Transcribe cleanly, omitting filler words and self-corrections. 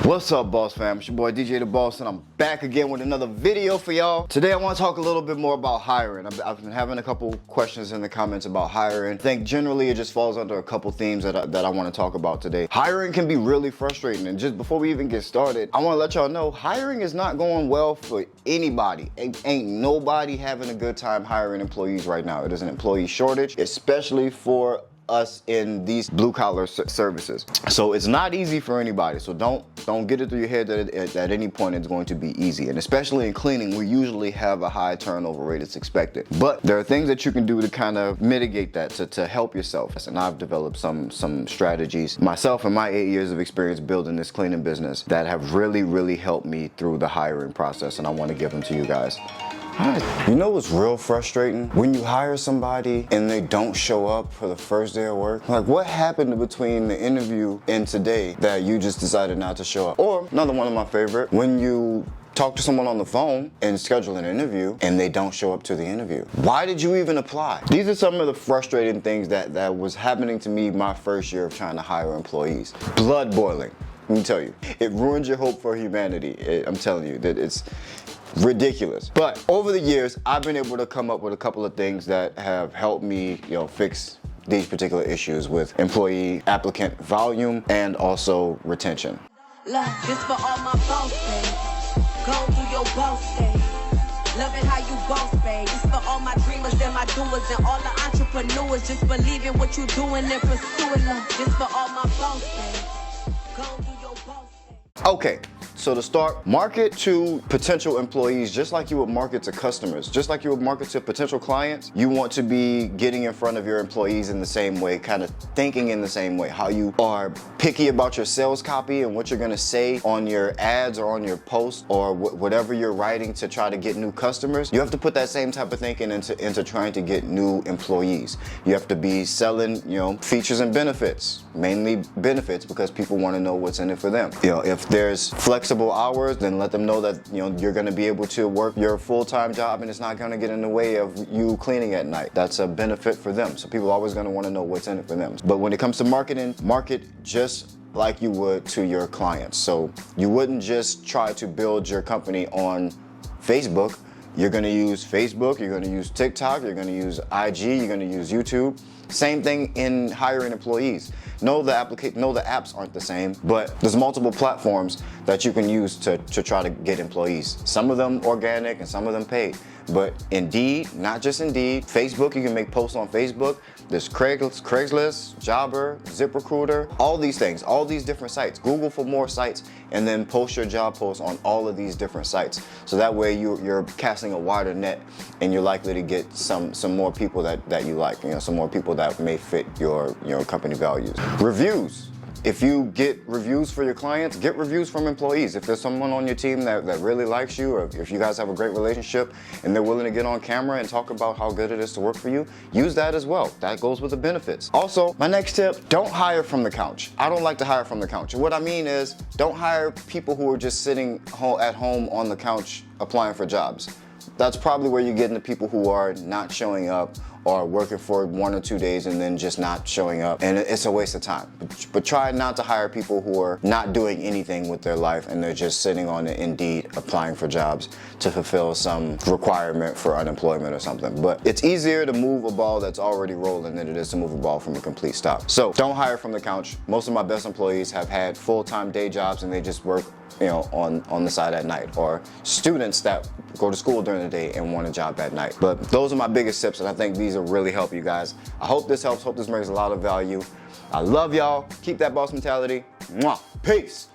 What's up, Boss Fam? It's your boy DJ The Boss, and I'm back again with another video for y'all. Today I want to talk a little bit more about hiring. I've been having a couple questions in the comments about hiring. I think generally it just falls under a couple themes that I want to talk about today. Hiring can be really frustrating, and just before we even get started, I want to let y'all know hiring is not going well for anybody. Ain't nobody having a good time hiring employees right now. It is an employee shortage, especially for us in these blue-collar services. So it's not easy for anybody. So don't get it through your head that at any point it's going to be easy. And especially in cleaning, we usually have a high turnover rate. It's expected. But there are things that you can do to kind of mitigate that, to help yourself. And I've developed some strategies myself in my 8 years of experience building this cleaning business that have really helped me through the hiring process, and I want to give them to you guys. You know what's real frustrating? When you hire somebody and they don't show up for the first day of work. Like, what happened between the interview and today that you just decided not to show up? Or another one of my favorite, when you talk to someone on the phone and schedule an interview and they don't show up to the interview. Why did you even apply? These are some of the frustrating things that was happening to me my first year of trying to hire employees. Blood boiling, let me tell you. It ruins your hope for humanity. I'm telling you that it's ridiculous. But over the years, I've been able to come up with a couple of things that have helped me, fix these particular issues with employee applicant volume and also retention. Look, this for all my boss days. Go do your boss days. Loving how you boss, babe. This for all my dreamers and my doers and all the entrepreneurs. Just believe in what you're doing and pursuing. Look, this for all my boss days. Go do your boss days. Okay. So to start, market to potential employees just like you would market to customers, just like you would market to potential clients. You want to be getting in front of your employees in the same way, kind of thinking in the same way. How you are picky about your sales copy and what you're gonna say on your ads or on your posts or whatever you're writing to try to get new customers. You have to put that same type of thinking into trying to get new employees. You have to be selling, features and benefits, mainly benefits, because people want to know what's in it for them. If there's flexible hours, then let them know that you're going to be able to work your full-time job and it's not going to get in the way of you cleaning at night. That's a benefit for them. So people are always going to want to know what's in it for them. But when it comes to marketing, market just like you would to your clients. So you wouldn't just try to build your company on Facebook. You're going to use Facebook, you're going to use TikTok, you're going to use IG, you're going to use YouTube. Same thing in hiring employees. No, the apps aren't the same, but there's multiple platforms that you can use to try to get employees. Some of them organic and some of them paid. But Indeed, not just Indeed, Facebook, you can make posts on Facebook. There's Craigslist, Jobber, ZipRecruiter, all these things, all these different sites. Google for more sites and then post your job posts on all of these different sites. So that way you're casting a wider net and you're likely to get some more people that you like, some more people that may fit your company values. Reviews. If you get reviews for your clients, get reviews from employees. If there's someone on your team that really likes you, or if you guys have a great relationship and they're willing to get on camera and talk about how good it is to work for you, use that as well. That goes with the benefits. Also, my next tip, don't hire from the couch. I don't like to hire from the couch. What I mean is, don't hire people who are just sitting at home on the couch applying for jobs. That's probably where you're getting the people who are not showing up or working for 1 or 2 days and then just not showing up, and it's a waste of time. But try not to hire people who are not doing anything with their life and they're just sitting on Indeed applying for jobs to fulfill some requirement for unemployment or something. But it's easier to move a ball that's already rolling than it is to move a ball from a complete stop. So don't hire from the couch. Most of my best employees have had full-time day jobs and they just work on the side at night, or students that go to school during the day and want a job at night. But those are my biggest tips, and I think these will really help you guys. I hope this helps. Hope this brings a lot of value. I love y'all. Keep that boss mentality. Mwah. Peace.